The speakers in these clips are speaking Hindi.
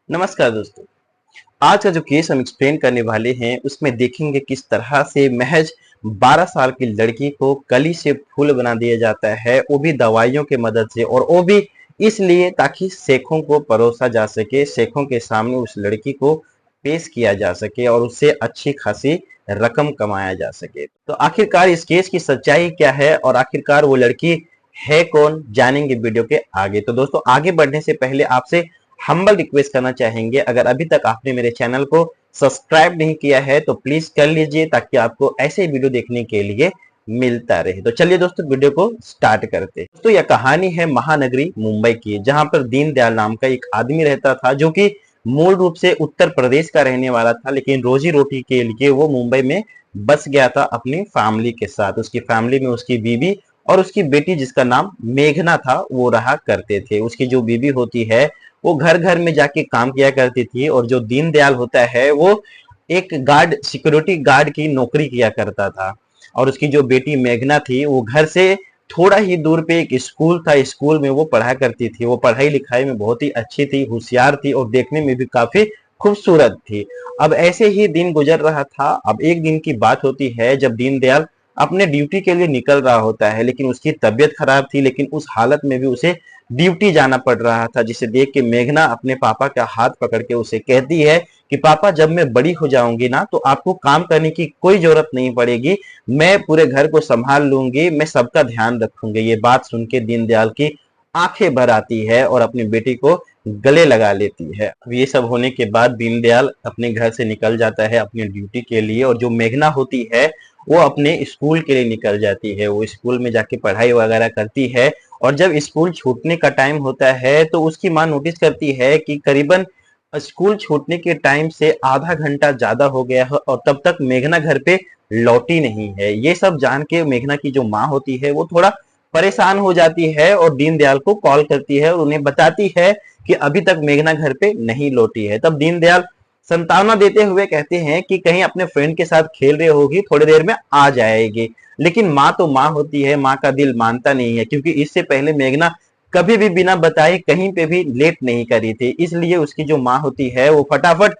नमस्कार दोस्तों। आज का जो केस हम एक्सप्लेन करने वाले हैं उसमें देखेंगे किस तरह से महज 12 साल की लड़की को कली से फूल बना दिया जाता है, वो भी दवाइयों की मदद से, और वो भी इसलिए ताकि शेखों को परोसा जा सके, शेखों के सामने उस लड़की को पेश किया जा सके और उससे अच्छी खासी रकम कमाया जा सके। तो आखिरकार इस केस की सच्चाई क्या है और आखिरकार वो लड़की है कौन, जानेंगे वीडियो के आगे। तो दोस्तों, आगे बढ़ने से पहले आपसे हम्बल रिक्वेस्ट करना चाहेंगे, अगर अभी तक आपने मेरे चैनल को सब्सक्राइब नहीं किया है तो प्लीज कर लीजिए ताकि आपको ऐसे वीडियो देखने के लिए मिलता रहे। तो चलिए दोस्तों, वीडियो को स्टार्ट करते हैं। दोस्तों, यह कहानी है महानगरी मुंबई की, जहां पर दीनदयाल नाम का एक आदमी रहता था जो कि मूल रूप से उत्तर प्रदेश का रहने वाला था, लेकिन रोजी रोटी के लिए वो मुंबई में बस गया था अपनी फैमिली के साथ। उसकी फैमिली में उसकी बीवी और उसकी बेटी, जिसका नाम मेघना था, वो रहा करते थे। उसकी जो बीवी होती है वो घर घर में जाके काम किया करती थी, और जो दीनदयाल होता है वो एक गार्ड, सिक्योरिटी गार्ड की नौकरी किया करता था। और उसकी जो बेटी मेघना थी वो घर से थोड़ा ही दूर पे एक स्कूल था, स्कूल में वो पढ़ा करती थी। वो पढ़ाई लिखाई में बहुत ही अच्छी थी, होशियार थी और देखने में भी काफी खूबसूरत थी। अब ऐसे ही दिन गुजर रहा था। अब एक दिन की बात होती है जब दीनदयाल अपने ड्यूटी के लिए निकल रहा होता है, लेकिन उसकी तबीयत खराब थी, लेकिन उस हालत में भी उसे ड्यूटी जाना पड़ रहा था। जिसे देख के मेघना अपने पापा का हाथ पकड़ के उसे कहती है कि पापा, जब मैं बड़ी हो जाऊंगी ना तो आपको काम करने की कोई जरूरत नहीं पड़ेगी, मैं पूरे घर को संभाल लूंगी, मैं सबका ध्यान रखूंगी। ये बात सुन के दीनदयाल की आंखें भर आती है और अपनी बेटी को गले लगा लेती है। अब ये सब होने के बाद दीनदयाल अपने घर से निकल जाता है अपनी ड्यूटी के लिए, और जो मेघना होती है वो अपने स्कूल के लिए निकल जाती है। वो स्कूल में जाके पढ़ाई वगैरह करती है, और जब स्कूल छूटने का टाइम होता है तो उसकी माँ नोटिस करती है कि करीबन स्कूल छूटने के टाइम से आधा घंटा ज्यादा हो गया है और तब तक मेघना घर पे लौटी नहीं है। ये सब जान के मेघना की जो माँ होती है वो थोड़ा परेशान हो जाती है और दीनदयाल को कॉल करती है और उन्हें बताती है कि अभी तक मेघना घर पे नहीं लौटी है। तब दीनदयाल संतावना देते हुए कहते हैं कि कहीं अपने फ्रेंड के साथ खेल रही होगी, थोड़ी देर में आ जाएगी। लेकिन माँ तो माँ होती है, माँ का दिल मानता नहीं है, क्योंकि इससे पहले मेघना कभी भी बिना बताए कहीं पे भी लेट नहीं करी थी। इसलिए उसकी जो माँ होती है वो फटाफट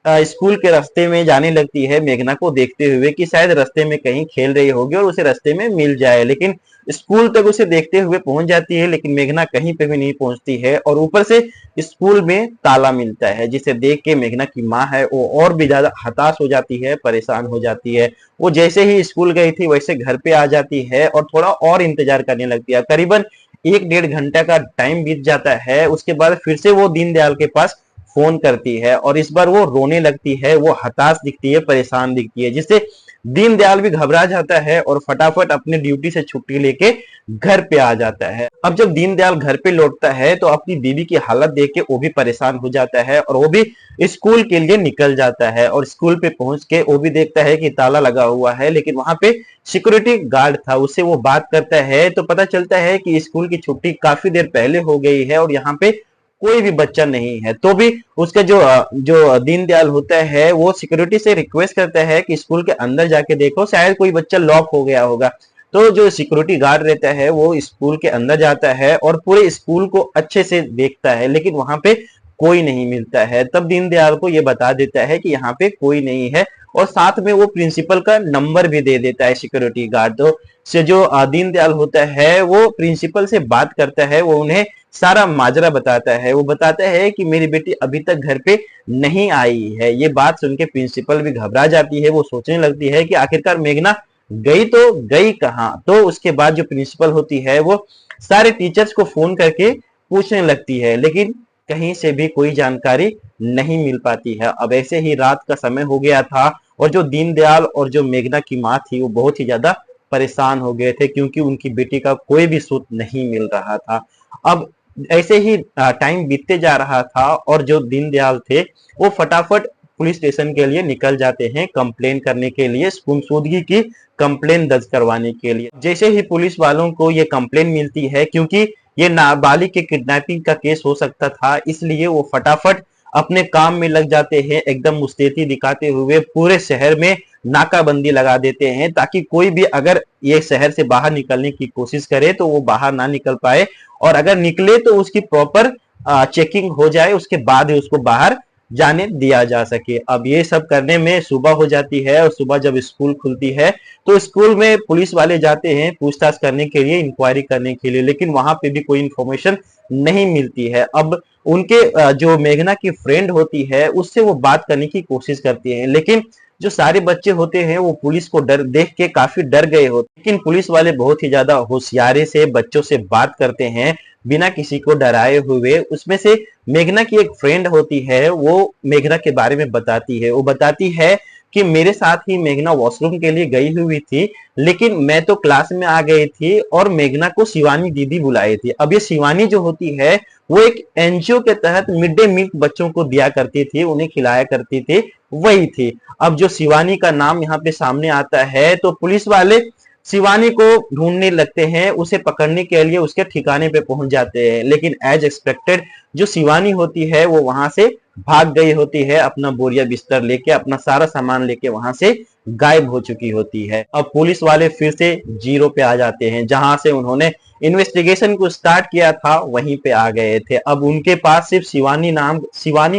स्कूल के रास्ते में जाने लगती है, मेघना को देखते हुए कि शायद रास्ते में कहीं खेल रही होगी और उसे रास्ते में मिल जाए। लेकिन स्कूल तक उसे देखते हुए पहुंच जाती है, लेकिन मेघना कहीं पे भी नहीं पहुंचती है, और ऊपर से स्कूल में ताला मिलता है, जिसे देख के मेघना की माँ है वो और भी ज्यादा हताश हो जाती है, परेशान हो जाती है। वो जैसे ही स्कूल गई थी वैसे घर पे आ जाती है और थोड़ा और इंतजार करने लगती है। करीबन 1-1.5 घंटा का टाइम बीत जाता है। उसके बाद फिर से वो दीनदयाल के पास फोन करती है और इस बार वो रोने लगती है, वो हताश दिखती है, परेशान दिखती है, जिससे दीनदयाल भी घबरा जाता है और फटाफट अपनी ड्यूटी से छुट्टी लेके घर पे आ जाता है। अब जब दीनदयाल घर पे लौटता है तो अपनी बीवी की हालत देख के वो भी परेशान हो जाता है और वो भी स्कूल के लिए निकल जाता है। और स्कूल पे पहुंच के वो भी देखता है कि ताला लगा हुआ है, लेकिन वहां पे सिक्योरिटी गार्ड था। उससे वो बात करता है तो पता चलता है कि स्कूल की छुट्टी काफी देर पहले हो गई है और यहाँ पे कोई भी बच्चा नहीं है। तो भी उसका जो दीनदयाल होता है वो सिक्योरिटी से रिक्वेस्ट करता है कि स्कूल के अंदर जाके देखो, शायद कोई बच्चा लॉक हो गया होगा। तो जो सिक्योरिटी गार्ड रहता है वो स्कूल के अंदर जाता है और पूरे स्कूल को अच्छे से देखता है, लेकिन वहां पे कोई नहीं मिलता है। तब दीनदयाल को ये बता देता है कि यहाँ पे कोई नहीं है, और साथ में वो प्रिंसिपल का नंबर भी दे देता है सिक्योरिटी गार्ड। तो से जो दीनदयाल होता है वो प्रिंसिपल से बात करता है, वो उन्हें सारा माजरा बताता है। वो बताता है कि मेरी बेटी अभी तक घर पे नहीं आई है। ये बात सुन के प्रिंसिपल भी घबरा जाती है, वो सोचने लगती है कि आखिरकार मेघना गई तो गई कहाँ। तो उसके बाद जो प्रिंसिपल होती है वो सारे टीचर्स को फोन करके पूछने लगती है, लेकिन कहीं से भी कोई जानकारी नहीं मिल पाती है। अब ऐसे ही रात का समय हो गया था और जो दीनदयाल और जो मेघना की माँ थी वो बहुत ही ज्यादा परेशान हो गए थे, क्योंकि उनकी बेटी का कोई भी सूत नहीं मिल रहा था। अब ऐसे ही टाइम बीतते जा रहा था और जो दीनदयाल थे वो फटाफट पुलिस स्टेशन के लिए निकल जाते हैं कंप्लेन करने के लिए, गुमशुदगी की कंप्लेन दर्ज करवाने के लिए। जैसे ही पुलिस वालों को ये कंप्लेन मिलती है, क्योंकि ये नाबालिग के किडनैपिंग का केस हो सकता था, इसलिए वो फटाफट अपने काम में लग जाते हैं, एकदम मुस्तैदी दिखाते हुए पूरे शहर में नाकाबंदी लगा देते हैं, ताकि कोई भी अगर ये शहर से बाहर निकलने की कोशिश करे तो वो बाहर ना निकल पाए, और अगर निकले तो उसकी प्रॉपर चेकिंग हो जाए, उसके बाद ही उसको बाहर जाने दिया जा सके। अब ये सब करने में सुबह हो जाती है और सुबह जब स्कूल खुलती है तो स्कूल में पुलिस वाले जाते हैं पूछताछ करने के लिए, इंक्वायरी करने के लिए, लेकिन वहां पे भी कोई इंफॉर्मेशन नहीं मिलती है। अब उनके जो मेघना की फ्रेंड होती है उससे वो बात करने की कोशिश करती है, लेकिन जो सारे बच्चे होते हैं वो पुलिस को डर देख के काफी डर गए होते, लेकिन पुलिस वाले बहुत ही ज्यादा होशियारी से बच्चों से बात करते हैं बिना किसी को डराए हुए। उसमें से मेघना की एक फ्रेंड होती है, वो मेघना के बारे में बताती है। वो बताती है कि मेरे साथ ही मेघना वॉशरूम के लिए गई हुई थी, लेकिन मैं तो क्लास में आ गई थी और मेघना को शिवानी दीदी बुलाई थी। अब ये शिवानी जो होती है वो एक एनजीओ के तहत मिड डे मील बच्चों को दिया करती थी, उन्हें खिलाया करती थी, वही थी। अब जो शिवानी का नाम यहाँ पे सामने आता है तो पुलिस वाले शिवानी को ढूंढने लगते हैं, उसे पकड़ने के लिए उसके ठिकाने पे पहुंच जाते हैं, लेकिन एज एक्सपेक्टेड जो शिवानी होती है वो वहां से भाग गई होती है, अपना बोरिया बिस्तर लेके, अपना सारा सामान लेके वहां से गायब हो चुकी होती है। अब पुलिस वाले फिर से जीरो पे आ जाते हैं, जहां से उन्होंने इन्वेस्टिगेशन को स्टार्ट किया था वहीं पे आ गए थे। अब उनके पास सिर्फ शिवानी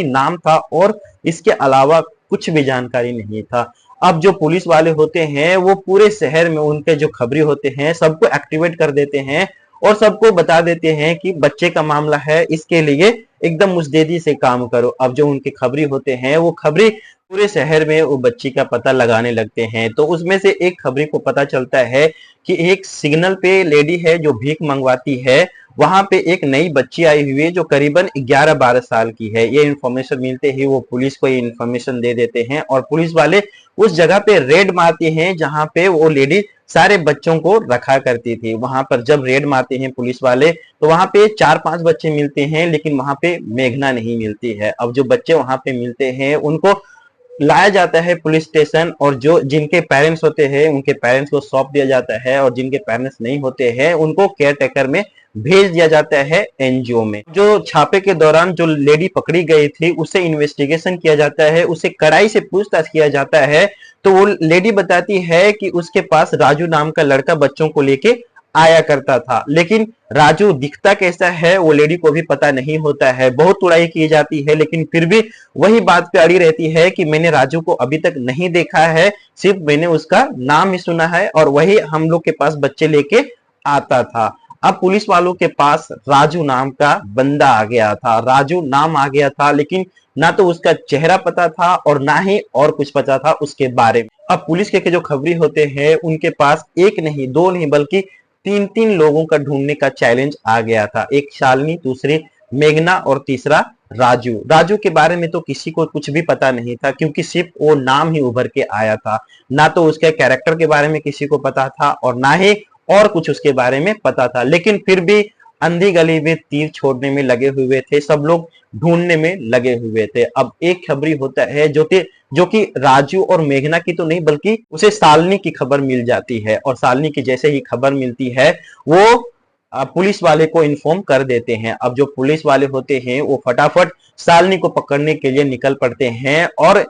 नाम था और इसके अलावा कुछ भी जानकारी नहीं था। अब जो पुलिस वाले होते हैं वो पूरे शहर में उनके जो खबरी होते हैं सबको एक्टिवेट कर देते हैं और सबको बता देते हैं कि बच्चे का मामला है, इसके लिए एकदम मुस्तैदी से काम करो। अब जो उनके खबरी होते हैं वो खबरी पूरे शहर में वो बच्ची का पता लगाने लगते हैं। तो उसमें से एक खबरी को पता चलता है कि एक सिग्नल पे लेडी है जो भीख मंगवाती है, वहां पे एक नई बच्ची आई हुई है जो करीबन 11-12 साल की है। ये इन्फॉर्मेशन मिलते ही वो पुलिस को ये इन्फॉर्मेशन दे देते हैं और पुलिस वाले उस जगह पे रेड मारते हैं जहां पे वो लेडी सारे बच्चों को रखा करती थी। वहां पर जब रेड मारते हैं पुलिस वाले तो वहां पे 4-5 बच्चे मिलते हैं, लेकिन वहां पे मेघना नहीं मिलती है। अब जो बच्चे वहां पे मिलते हैं उनको लाया जाता है पुलिस स्टेशन और जो जिनके पेरेंट्स होते हैं उनके पेरेंट्स को सौंप दिया जाता है और जिनके पेरेंट्स नहीं होते हैं उनको केयर टेकर में भेज दिया जाता है एनजीओ में। जो छापे के दौरान जो लेडी पकड़ी गई थी उसे इन्वेस्टिगेशन किया जाता है, उसे कड़ाई से पूछताछ किया जाता है, तो वो लेडी बताती है कि उसके पास राजू नाम का लड़का बच्चों को लेके आया करता था, लेकिन राजू दिखता कैसा है वो लेडी को भी पता नहीं होता है। बहुत तुड़ाई की जाती है लेकिन फिर भी वही बात पे अड़ी रहती है कि मैंने राजू को अभी तक नहीं देखा है, सिर्फ मैंने उसका नाम ही सुना है और वही हम लोग के पास बच्चे लेके आता था। अब पुलिस वालों के पास राजू नाम का बंदा आ गया था, राजू नाम आ गया था, लेकिन ना तो उसका चेहरा पता था और ना ही और कुछ पता था उसके बारे में। अब पुलिस के जो खबरी होते हैं उनके पास एक नहीं दो नहीं बल्कि 3-3 लोगों का ढूंढने का चैलेंज आ गया था। एक शालिनी, दूसरी मेघना और तीसरा राजू। राजू के बारे में तो किसी को कुछ भी पता नहीं था क्योंकि सिर्फ वो नाम ही उभर के आया था, ना तो उसके कैरेक्टर के बारे में किसी को पता था और ना ही और कुछ उसके बारे में पता था। लेकिन फिर भी अंधी गली में तीर छोड़ने में लगे हुए थे, सब लोग ढूंढने में लगे हुए थे। अब एक खबरी होता है जो कि राजू और मेघना की तो नहीं बल्कि उसे शालिनी की खबर मिल जाती है और शालिनी की जैसे ही खबर मिलती है वो पुलिस वाले को इन्फॉर्म कर देते हैं। अब जो पुलिस वाले होते हैं वो फटाफट शालिनी को पकड़ने के लिए निकल पड़ते हैं और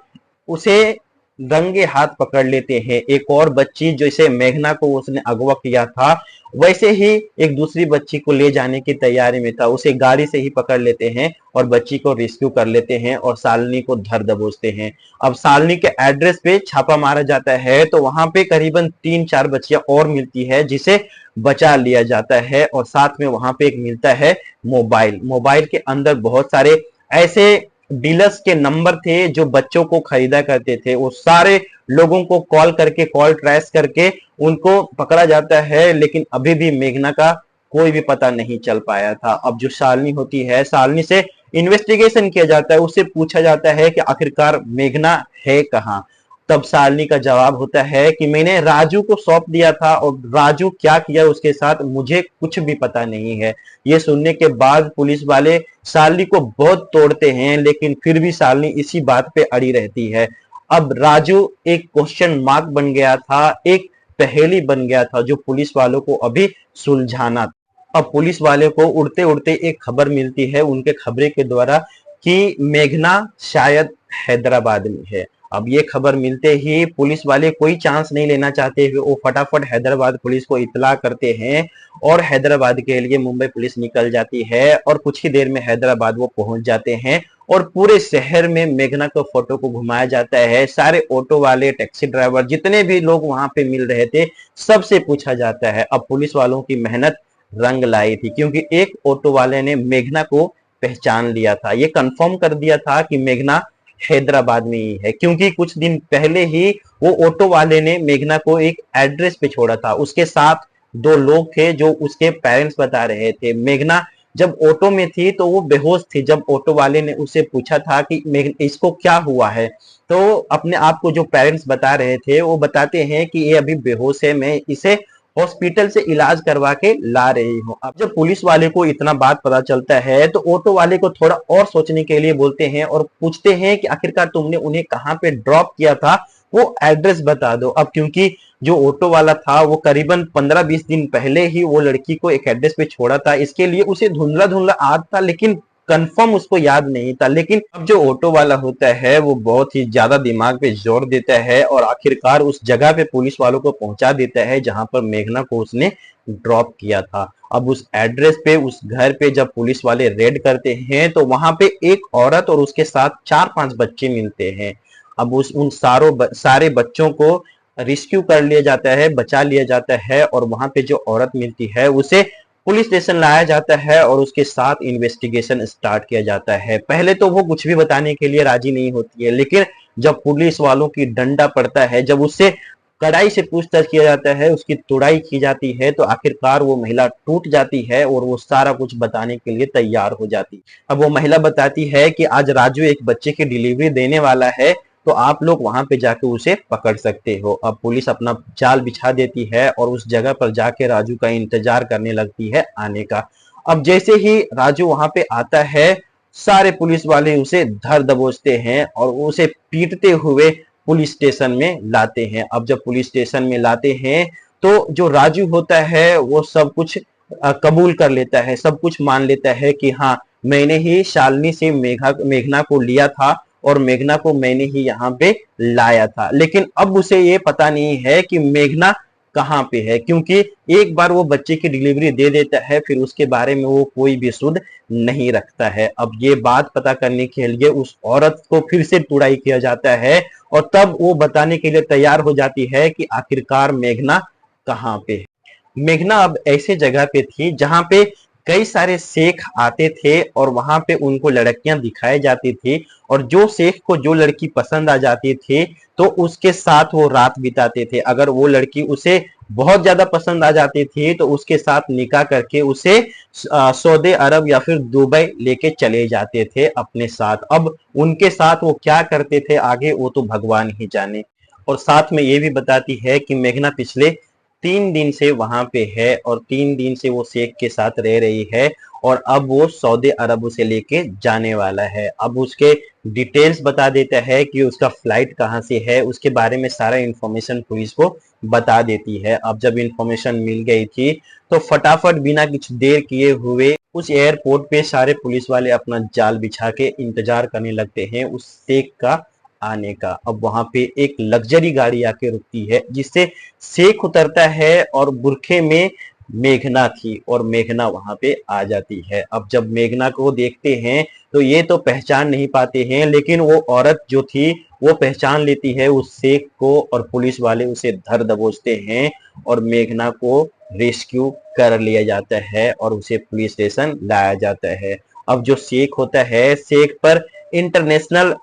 उसे रंगे हाथ पकड़ लेते हैं। एक और बच्ची जैसे मेघना को उसने अगवा किया था वैसे ही एक दूसरी बच्ची को ले जाने की तैयारी में था, उसे गाड़ी से ही पकड़ लेते हैं और बच्ची को रेस्क्यू कर लेते हैं और शालिनी को धर दबोचते हैं। अब शालिनी के एड्रेस पे छापा मारा जाता है तो वहां पे करीबन 3-4 बच्चियां और मिलती है जिसे बचा लिया जाता है और साथ में वहां पे एक मिलता है मोबाइल। मोबाइल के अंदर बहुत सारे ऐसे डीलर्स के नंबर थे जो बच्चों को खरीदा करते थे, वो सारे लोगों को कॉल करके कॉल ट्रेस करके उनको पकड़ा जाता है, लेकिन अभी भी मेघना का कोई भी पता नहीं चल पाया था। अब जो शालिनी होती है, शालिनी से इन्वेस्टिगेशन किया जाता है, उससे पूछा जाता है कि आखिरकार मेघना है कहाँ। तब शालिनी का जवाब होता है कि मैंने राजू को सौंप दिया था और राजू क्या किया उसके साथ मुझे कुछ भी पता नहीं है। ये सुनने के बाद पुलिस वाले शालिनी को बहुत तोड़ते हैं, लेकिन फिर भी शालिनी इसी बात पे अड़ी रहती है। अब राजू एक क्वेश्चन मार्क बन गया था, एक पहेली बन गया था जो पुलिस वालों को अभी सुलझाना था। अब पुलिस वाले को उड़ते उड़ते एक खबर मिलती है उनके खबरे के द्वारा कि मेघना शायद हैदराबाद में है। अब ये खबर मिलते ही पुलिस वाले कोई चांस नहीं लेना चाहते हुए वो फटाफट हैदराबाद पुलिस को इत्तला करते हैं और हैदराबाद के लिए मुंबई पुलिस निकल जाती है और कुछ ही देर में हैदराबाद वो पहुंच जाते हैं और पूरे शहर में मेघना के फोटो को घुमाया जाता है। सारे ऑटो वाले, टैक्सी ड्राइवर, जितने भी लोग वहां पे मिल रहे थे, सबसे पूछा जाता है। अब पुलिस वालों की मेहनत रंग लाई थी क्योंकि एक ऑटो वाले ने मेघना को पहचान लिया था। ये कंफर्म कर दिया था कि मेघना हैदराबाद में ही है क्योंकि कुछ दिन पहले ही वो ऑटो वाले ने मेघना को एक एड्रेस पे छोड़ा था। उसके साथ दो लोग थे जो उसके पेरेंट्स बता रहे थे। मेघना जब ऑटो में थी तो वो बेहोश थी। जब ऑटो वाले ने उससे पूछा था कि इसको क्या हुआ है, तो अपने आप को जो पेरेंट्स बता रहे थे वो बताते हैं कि ये अभी बेहोश है, मैं इसे हॉस्पिटल से इलाज करवा के ला रही हूँ। अब जब पुलिस वाले को इतना बात पता चलता है तो ऑटो वाले को थोड़ा और सोचने के लिए बोलते हैं और पूछते हैं कि आखिरकार तुमने उन्हें कहाँ पे ड्रॉप किया था, वो एड्रेस बता दो। अब क्योंकि जो ऑटो वाला था वो करीबन 15-20 दिन पहले ही वो लड़की को एक एड्रेस पे छोड़ा था, इसके लिए उसे धुंधला धुंधला याद था लेकिन कंफर्म उसको याद नहीं था। लेकिन अब जो ऑटो वाला होता है वो बहुत ही ज्यादा दिमाग पे जोर देता है और आखिरकार उस जगह पे पुलिस वालों को पहुंचा देता है जहां पर मेघना को उसने ड्रॉप किया था। अब उस एड्रेस पे, उस घर पे जब पुलिस वाले रेड करते हैं तो वहां पे एक औरत और उसके साथ 4-5 बच्चे मिलते हैं। अब उन सारे बच्चों को रेस्क्यू कर लिया जाता है, बचा लिया जाता है और वहां पे जो औरत मिलती है उसे पुलिस स्टेशन लाया जाता है और उसके साथ इन्वेस्टिगेशन स्टार्ट किया जाता है। पहले तो वो कुछ भी बताने के लिए राजी नहीं होती है, लेकिन जब पुलिस वालों की डंडा पड़ता है, जब उससे कड़ाई से पूछताछ किया जाता है, उसकी तुड़ाई की जाती है, तो आखिरकार वो महिला टूट जाती है और वो सारा कुछ बताने के लिए तैयार हो जाती है। अब वो महिला बताती है कि आज राजू एक बच्चे की डिलीवरी देने वाला है, तो आप लोग वहां पे जाके उसे पकड़ सकते हो। अब पुलिस अपना जाल बिछा देती है और उस जगह पर जाके राजू का इंतजार करने लगती है आने का। अब जैसे ही राजू वहां पे आता है, सारे पुलिस वाले उसे धर दबोचते हैं और उसे पीटते हुए पुलिस स्टेशन में लाते हैं। अब जब पुलिस स्टेशन में लाते हैं तो जो राजू होता है वो सब कुछ कबूल कर लेता है, सब कुछ मान लेता है कि हाँ, मैंने ही शालिनी से मेघना को लिया था और मेघना को मैंने ही यहाँ पे लाया था। लेकिन अब उसे ये पता नहीं है कि मेघना कहाँ पे है, क्योंकि एक बार वो बच्चे की डिलीवरी दे देता है फिर उसके बारे में वो कोई भी सुध नहीं रखता है। अब ये बात पता करने के लिए उस औरत को फिर से तुड़ाई किया जाता है और तब वो बताने के लिए तैयार हो जाती है कि आखिरकार मेघना कहाँ पे है। मेघना अब ऐसे जगह पे थी जहां पे कई सारे शेख आते थे और वहां पे उनको लड़कियां दिखाई जाती थी और जो शेख को जो लड़की पसंद आ जाती थी तो उसके साथ वो रात बिताते थे। अगर वो लड़की उसे बहुत ज्यादा पसंद आ जाती थी तो उसके साथ निकाह करके उसे सऊदी अरब या फिर दुबई लेके चले जाते थे अपने साथ। अब उनके साथ वो क्या करते थे आगे वो तो भगवान ही जाने। और साथ में ये भी बताती है कि मेघना पिछले 3 दिन से वहां पे है और 3 दिन से वो शेख के साथ रह रही है और अब वो सऊदी अरब उसे लेके जाने वाला है। अब उसके डिटेल्स बता देता है कि उसका फ्लाइट कहाँ से है, उसके बारे में सारा इंफॉर्मेशन पुलिस को बता देती है। अब जब इंफॉर्मेशन मिल गई थी तो फटाफट बिना कुछ देर किए हुए उस एयरपोर्ट पे सारे पुलिस वाले अपना जाल बिछा के इंतजार करने लगते हैं उस शेख का आने का। अब वहां पे एक लग्जरी गाड़ी आके रुकती है जिससे शेख उतरता है और बुरखे में मेघना थी और मेघना वहां पे आ जाती है। अब जब मेघना को देखते हैं तो ये तो पहचान नहीं पाते हैं, लेकिन वो औरत जो थी वो पहचान लेती है उस शेख को और पुलिस वाले उसे धर दबोचते हैं और मेघना को रेस्क्यू कर लिया जाता है और उसे पुलिस स्टेशन लाया जाता है। अब जो शेख होता है, शेख पर इंटरनेशनल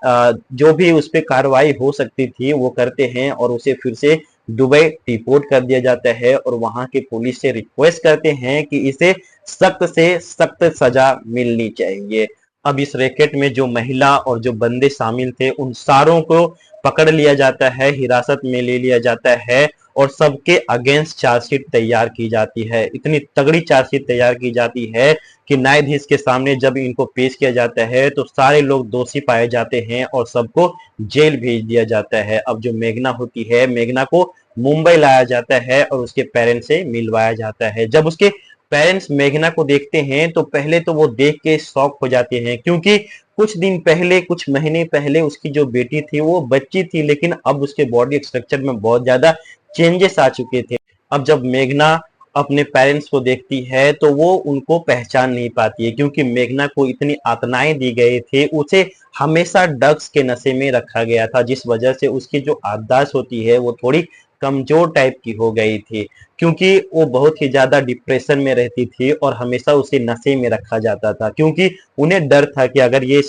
जो भी उस पर कार्रवाई हो सकती थी वो करते हैं और उसे फिर से दुबई डिपोर्ट कर दिया जाता है और वहां के पुलिस से रिक्वेस्ट करते हैं कि इसे सख्त से सख्त सजा मिलनी चाहिए। अब इस रैकेट में जो महिला और जो बंदे शामिल थे उन सारों को पकड़ लिया जाता है, हिरासत में ले लिया जाता है और सबके अगेंस्ट चार्जशीट तैयार की जाती है। इतनी तगड़ी चार्जशीट तैयार की जाती है कि न्यायाधीश के सामने जब इनको पेश किया जाता है तो सारे लोग दोषी पाए जाते हैं और सबको जेल भेज दिया जाता है। अब जो मेघना होती है, मेघना को मुंबई लाया जाता है और उसके पेरेंट्स से मिलवाया जाता है। जब उसके पेरेंट्स मेघना को देखते हैं तो पहले तो वो देख के शॉक हो जाते हैं, क्योंकि कुछ दिन पहले, कुछ महीने पहले उसकी जो बेटी थी वो बच्ची थी, लेकिन अब उसके बॉडी स्ट्रक्चर में बहुत ज्यादा चेंजेस आ चुके थे। अब जब मेघना अपने पेरेंट्स को देखती है तो वो उनको पहचान नहीं पाती है, क्योंकि मेघना को इतनी यातनाएं दी गई थे, उसे हमेशा ड्रग्स के नशे में रखा गया था, जिस वजह से उसकी जो याददाश्त होती है वो थोड़ी कमजोर टाइप की हो गई थी, क्योंकि वो बहुत ही ज्यादा डिप्रेशन में रहती थी और हमेशा उसे नशे में रखा जाता था, क्योंकि उन्हें डर था कि अगर ये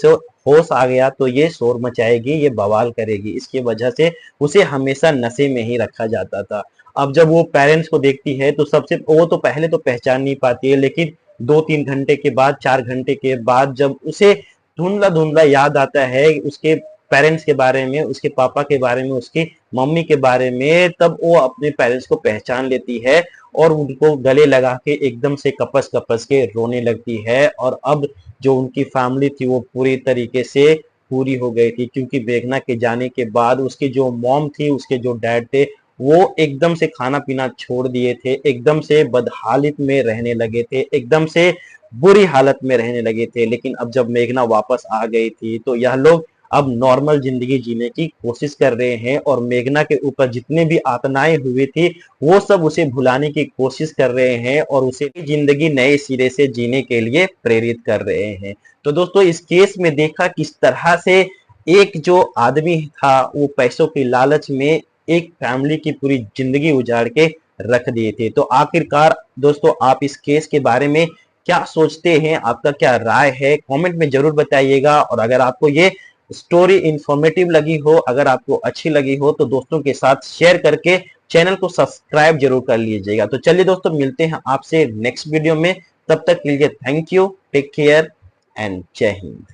होश आ गया तो ये शोर मचाएगी, ये बवाल करेगी, इसकी वजह से उसे हमेशा नशे में ही रखा जाता था। अब जब वो पेरेंट्स को देखती है तो सबसे वो तो पहले तो पहचान नहीं पाती है, लेकिन 2-3 घंटे के बाद, 4 घंटे के बाद जब उसे धुंधला धुंधला याद आता है उसके पेरेंट्स के बारे में, उसके पापा के बारे में, उसकी मम्मी के बारे में, तब वो अपने पेरेंट्स को पहचान लेती है और उनको गले लगा के एकदम से कपस कपस के रोने लगती है। और अब जो उनकी फैमिली थी वो पूरी तरीके से पूरी हो गई थी, क्योंकि मेघना के जाने के बाद उसकी जो मॉम थी, उसके जो डैड थे, वो एकदम से खाना पीना छोड़ दिए थे, एकदम से बदहालित में रहने लगे थे, एकदम से बुरी हालत में रहने लगे थे। लेकिन अब जब मेघना वापस आ गई थी तो यह लोग अब नॉर्मल जिंदगी जीने की कोशिश कर रहे हैं और मेघना के ऊपर जितने भी यातनाएं हुई थी वो सब उसे भुलाने की कोशिश कर रहे हैं और उसे जिंदगी नए सिरे से जीने के लिए प्रेरित कर रहे हैं। तो दोस्तों, इस केस में देखा किस तरह से एक जो आदमी था वो पैसों की लालच में एक फैमिली की पूरी जिंदगी उजाड़ के रख दिए थे। तो आखिरकार दोस्तों, आप इस केस के बारे में क्या सोचते हैं, आपका क्या राय है, कमेंट में जरूर बताइएगा। और अगर आपको ये स्टोरी इंफॉर्मेटिव लगी हो, अगर आपको अच्छी लगी हो, तो दोस्तों के साथ शेयर करके चैनल को सब्सक्राइब जरूर कर लीजिएगा। तो चलिए दोस्तों, मिलते हैं आपसे नेक्स्ट वीडियो में। तब तक के लिए thank you, take care and जय हिंद।